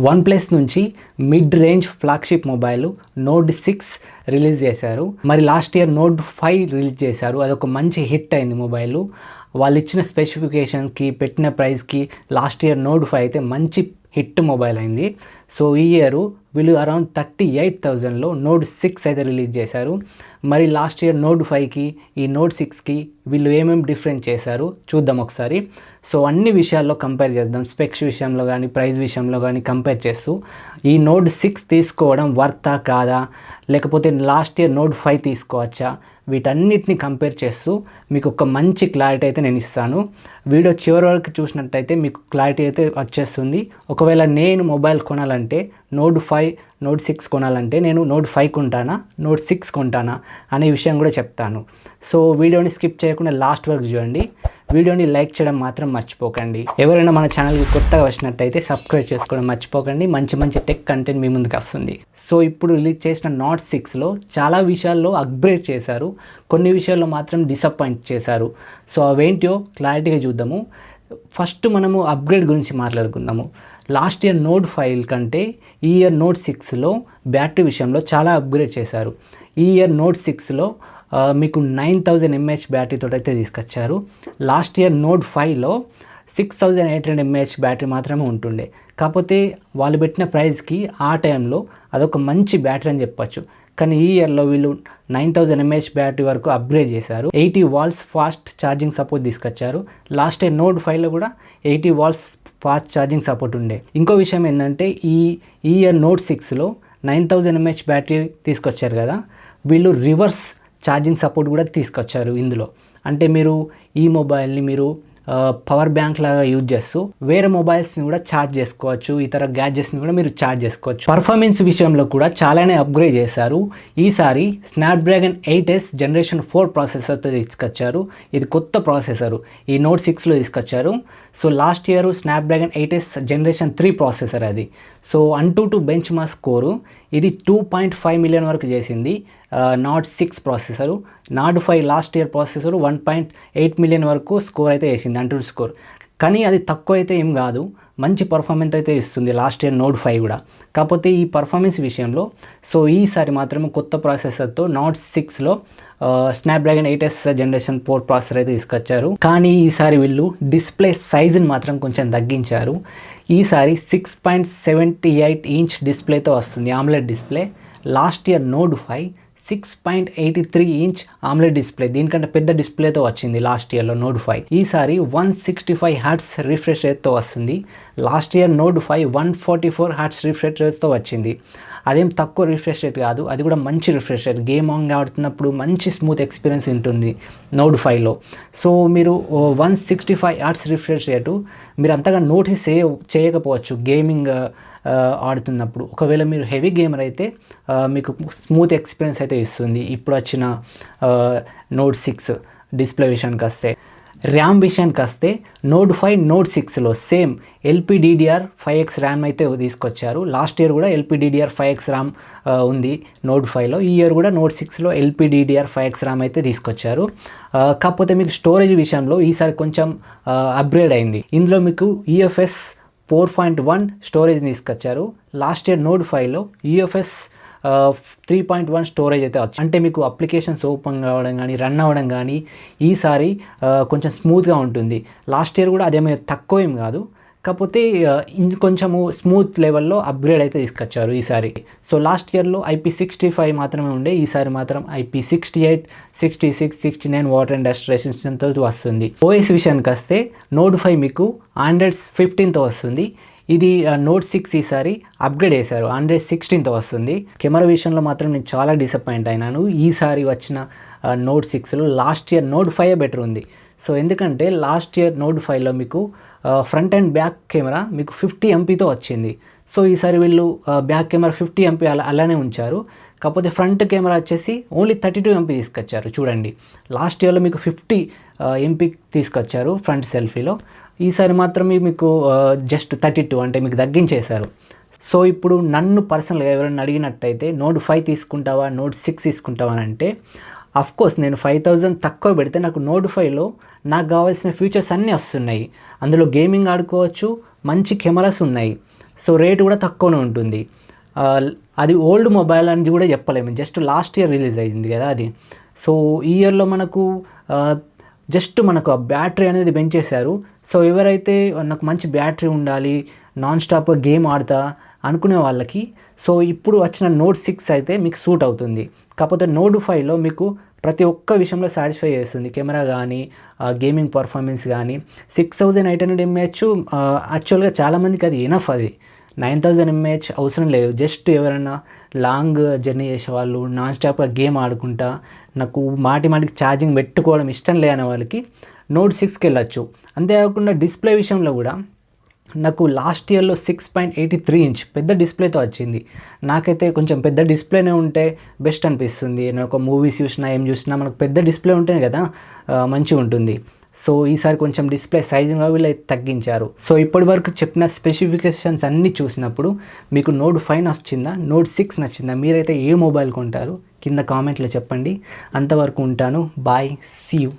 One plus నుంచి mid range flagship mobile note 6 release చేశారు. మరి లాస్ట్ ఇయర్ నోట్ 5 రిలీజ్ చేశారు. అదొక మంచి హిట్ అయింది మొబైల్. వాళ్ళు ఇచ్చిన స్పెసిఫికేషన్కి పెట్టిన ప్రైస్కి లాస్ట్ ఇయర్ నోట్ 5 అయితే మంచి హిట్ మొబైల్ అయింది. సో ఈ ఇయర్ వీళ్ళు అరౌండ్ 38,000లో నోట్ 6 అయితే రిలీజ్ చేశారు. మరి లాస్ట్ ఇయర్ నోట్ 5కి ఈ నోట్ 6కి వీళ్ళు ఏమేమి డిఫరెంట్ చేశారు చూద్దాం ఒకసారి. సో అన్ని విషయాల్లో కంపేర్ చేద్దాం, స్పెక్స్ విషయంలో కానీ ప్రైస్ విషయంలో కానీ కంపేర్ చేస్తూ ఈ నోట్ 6 తీసుకోవడం వర్తా కాదా, లేకపోతే లాస్ట్ ఇయర్ నోట్ 5 తీసుకోవచ్చా, వీటన్నిటిని కంపేర్ చేస్తూ మీకు ఒక మంచి క్లారిటీ అయితే నేను ఇస్తాను. వీడియో చివరి వరకు చూసినట్టయితే మీకు క్లారిటీ అయితే వచ్చేస్తుంది. ఒకవేళ నేను మొబైల్ కొనాలంటే నోట్ 5 నోట్ 6 కొనాలంటే నేను నోట్ 5 కొంటానా నోట్ 6 కొంటానా అనే విషయం కూడా చెప్తాను. సో వీడియోని స్కిప్ చేయకుండా లాస్ట్ వరకు చూడండి. వీడియోని లైక్ చేయడం మాత్రం మర్చిపోకండి. ఎవరైనా మన ఛానల్కి కొత్తగా వచ్చినట్టయితే సబ్స్క్రైబ్ చేసుకోవడం మర్చిపోకండి. మంచి మంచి టెక్ కంటెంట్ మీ ముందుకు వస్తుంది. సో ఇప్పుడు రిలీజ్ చేసిన నోట్ 6లో చాలా విషయాల్లో అప్గ్రేడ్ చేశారు, కొన్ని విషయాల్లో మాత్రం డిసప్పాయింట్ చేశారు. సో అవేంటో క్లారిటీగా చూద్దాము. ఫస్ట్ మనము అప్గ్రేడ్ గురించి మాట్లాడుకుందాము. లాస్ట్ ఇయర్ నోట్ 5 కంటే ఈ ఇయర్ నోట్ 6లో బ్యాటరీ విషయంలో చాలా అప్గ్రేడ్ చేశారు. ఈ ఇయర్ నోట్ 6లో మీకు 9000 mAh బ్యాటరీతో అయితే తీసుకొచ్చారు. లాస్ట్ ఇయర్ నోట్ 5లో 6800 mAh బ్యాటరీ మాత్రమే ఉంటుండే. కాకపోతే వాళ్ళు పెట్టిన ప్రైస్కి ఆ టైంలో అదొక మంచి బ్యాటరీ అని చెప్పచ్చు. కానీ ఈ ఇయర్లో వీళ్ళు 9000 mAh బ్యాటరీ వరకు అప్గ్రేడ్ చేశారు. 80 వాట్స్ ఫాస్ట్ ఛార్జింగ్ సపోర్ట్ తీసుకొచ్చారు. లాస్ట్ ఇయర్ నోట్ 5లో కూడా 80 వాట్స్ ఫాస్ట్ ఛార్జింగ్ సపోర్ట్ ఉండే. ఇంకో విషయం ఏంటంటే ఈ ఇయర్ నోట్ 6లో 9000 mAh బ్యాటరీ తీసుకొచ్చారు కదా, వీళ్ళు రివర్స్ ఛార్జింగ్ సపోర్ట్ కూడా తీసుకొచ్చారు ఇందులో. అంటే మీరు ఈ మొబైల్ని మీరు పవర్ బ్యాంక్ లాగా యూజ్ చేస్తూ వేరే మొబైల్స్ని కూడా ఛార్జ్ చేసుకోవచ్చు, ఇతర గ్యాడ్జెట్స్ని కూడా మీరు ఛార్జ్ చేసుకోవచ్చు. పర్ఫార్మెన్స్ విషయంలో కూడా చాలానే అప్గ్రేడ్ చేశారు. ఈసారి స్నాప్డ్రాగన్ 8s జనరేషన్ 4 ప్రాసెసర్తో తీసుకొచ్చారు. ఇది కొత్త ప్రాసెసర్ ఈ నోట్ 6లో తీసుకొచ్చారు. So last year Snapdragon 8s generation 3 processor అది. సో అంటూ బెంచ్ మార్క్ స్కోరు ఇది 2.5 మిలియన్ వరకు చేసింది not 6 processor. Not 5 last year processor 1.8 million వరకు స్కోర్ అయితే వేసింది అంటూ స్కోర్. కానీ అది తక్కువ అయితే ఏం కాదు, మంచి పర్ఫార్మెన్స్ అయితే ఇస్తుంది లాస్ట్ ఇయర్ నోట్ 5 కూడా. కాకపోతే ఈ పర్ఫార్మెన్స్ విషయంలో సో ఈసారి మాత్రం కొత్త ప్రాసెసర్తో నాట్ 6లో స్నాప్డ్రాగన్ 8s జనరేషన్ 4 ప్రాసెసర్ అయితే తీసుకొచ్చారు. కానీ ఈసారి వీళ్ళు డిస్ప్లే సైజుని మాత్రం కొంచెం తగ్గించారు. ఈసారి 6.78 ఇంచ్ డిస్ప్లేతో వస్తుంది, omelette display. Last year note 5 6.83 inch omelette display, దీనికంటే పెద్ద డిస్ప్లేతో వచ్చింది లాస్ట్ ఇయర్లో నోట్ 5. ఈసారి 165 హర్ట్జ్ రిఫ్రెష్ రేట్తో వస్తుంది. Last year note 5 144 hertz refresh రేట్తో వచ్చింది. అదేం తక్కువ రిఫ్రెష్ రేట్ కాదు, అది కూడా మంచి రిఫ్రెష్ రేట్. గేమ్ ఆన్ ఆడుతున్నప్పుడు మంచి స్మూత్ ఎక్స్పీరియన్స్ ఉంటుంది నోట్ 5లో. సో మీరు 165 హర్ట్జ్ రిఫ్రెష్ రేటు మీరు అంతగా నోటీస్ చేయకపోవచ్చు గేమింగ్ ఆడుతున్నప్పుడు. ఒకవేళ మీరు హెవీ గేమర్ అయితే మీకు స్మూత్ ఎక్స్పీరియన్స్ అయితే ఇస్తుంది ఇప్పుడు వచ్చిన నోట్ 6 డిస్ప్లే విషయానికి వస్తే. ర్యామ్ విషయానికి వస్తే నోట్ 5 నోట్ 6లో సేమ్ LPDDR5X ర్యామ్ అయితే తీసుకొచ్చారు. లాస్ట్ ఇయర్ కూడా LPDDR5X ర్యామ్ ఉంది నోట్ 5లో. ఈ ఇయర్ కూడా నోట్ 6లో LPDDR5X ర్యామ్ అయితే తీసుకొచ్చారు. కాకపోతే మీకు స్టోరేజ్ విషయంలో ఈసారి కొంచెం అప్గ్రేడ్ అయింది. ఇందులో మీకు UFS 4.1 స్టోరేజ్ తీసుకొచ్చారు. లాస్ట్ ఇయర్ నోట్ 5లో UFS 3.1 స్టోరేజ్ అయితే వచ్చింది. అంటే మీకు అప్లికేషన్స్ ఓపెన్ కావడం కానీ రన్ అవ్వడం కానీ ఈసారి కొంచెం స్మూత్గా ఉంటుంది. లాస్ట్ ఇయర్ కూడా అదేమీ తక్కువ ఏం కాదు, కాకపోతే ఇంకొంచెము స్మూత్ లెవెల్లో అప్గ్రేడ్ అయితే తీసుకొచ్చారు ఈసారి. సో లాస్ట్ ఇయర్లో IP65 మాత్రమే ఉండే, ఈసారి మాత్రం IP68, 66, 69 వాటర్ అండ్ డస్ట్ రెసిస్టెన్స్తో వస్తుంది. OS విషయానికి వస్తే నోట్ 5 మీకు Android 15తో వస్తుంది. ఇది నోట్ 6 ఈసారి అప్గ్రేడ్ చేశారు, Android 16తో వస్తుంది. కెమెరా విషయంలో మాత్రం నేను చాలా డిసప్పాయింట్ అయినాను. ఈసారి వచ్చిన నోట్ 6లో లాస్ట్ ఇయర్ నోట్ 5 బెటర్ ఉంది. సో ఎందుకంటే లాస్ట్ ఇయర్ నోట్ 5లో మీకు ఫ్రంట్ అండ్ బ్యాక్ కెమెరా మీకు 50 MPతో వచ్చింది. సో ఈసారి వీళ్ళు బ్యాక్ కెమెరా 50 MP అలానే ఉంచారు. కాకపోతే ఫ్రంట్ కెమెరా వచ్చేసి ఓన్లీ 32 MP తీసుకొచ్చారు. చూడండి, లాస్ట్ ఇయర్లో మీకు 50 MP తీసుకొచ్చారు ఫ్రంట్ సెల్ఫీలో, ఈసారి మాత్రమే మీకు జస్ట్ 32 అంటే మీకు తగ్గించేశారు. సో ఇప్పుడు నన్ను పర్సనల్గా ఎవరైనా అడిగినట్టయితే నోట్ 5 తీసుకుంటావా నోట్ 6 తీసుకుంటావా అని అంటే అఫ్కోర్స్ నేను 5000 తక్కువ పెడితే నాకు నోట్ 5లో నాకు కావాల్సిన ఫీచర్స్ అన్నీ వస్తున్నాయి. అందులో గేమింగ్ ఆడుకోవచ్చు, మంచి కెమెరాస్ ఉన్నాయి. సో రేట్ కూడా తక్కువనే ఉంటుంది. ఆ, అది ఓల్డ్ మొబైల్ అని కూడా చెప్పలేము, జస్ట్ లాస్ట్ ఇయర్ రిలీజ్ అయింది కదా అది. సో ఈ ఇయర్లో మనకు జస్ట్ మనకు ఆ బ్యాటరీ అనేది పెంచేశారు. సో ఎవరైతే నాకు మంచి బ్యాటరీ ఉండాలి, నాన్ స్టాప్గా గేమ్ ఆడతా అనుకునే వాళ్ళకి సో ఇప్పుడు వచ్చిన నోట్ 6 అయితే మీకు సూట్ అవుతుంది. కాకపోతే నోట్ 5లో మీకు ప్రతి ఒక్క విషయంలో సాటిస్ఫై చేస్తుంది, కెమెరా కానీ గేమింగ్ పర్ఫార్మెన్స్ కానీ. 6800 mAh యాక్చువల్గా చాలామందికి అది ఎనఫ్. అది 9000 mAh అవసరం లేదు. జస్ట్ ఎవరైనా లాంగ్ జర్నీ చేసే వాళ్ళు, నాన్ స్టాప్గా గేమ్ ఆడుకుంటా నాకు మాటికి ఛార్జింగ్ పెట్టుకోవడం ఇష్టం లేని వాళ్ళకి నోట్ 6కి వెళ్ళచ్చు. అంతేకాకుండా డిస్ప్లే విషయంలో కూడా నాకు లాస్ట్ ఇయర్లో 6.83 ఇంచ్ పెద్ద డిస్ప్లేతో వచ్చింది. నాకైతే కొంచెం పెద్ద డిస్ప్లేనే ఉంటే బెస్ట్ అనిపిస్తుంది. నేను ఒక మూవీస్ చూసినా ఏం చూసినా మనకు పెద్ద డిస్ప్లే ఉంటేనే కదా మంచిగా ఉంటుంది. సో ఈసారి కొంచెం డిస్ప్లే సైజుగా వీళ్ళు తగ్గించారు. సో ఇప్పటి వరకు చెప్పిన స్పెసిఫికేషన్స్ అన్నీ చూసినప్పుడు మీకు నోట్ 5 నచ్చిందా, నోట్ 6 నచ్చిందా, మీరైతే ఏ మొబైల్ కొంటారు కింద కామెంట్లో చెప్పండి. అంతవరకు ఉంటాను. Bye, see you.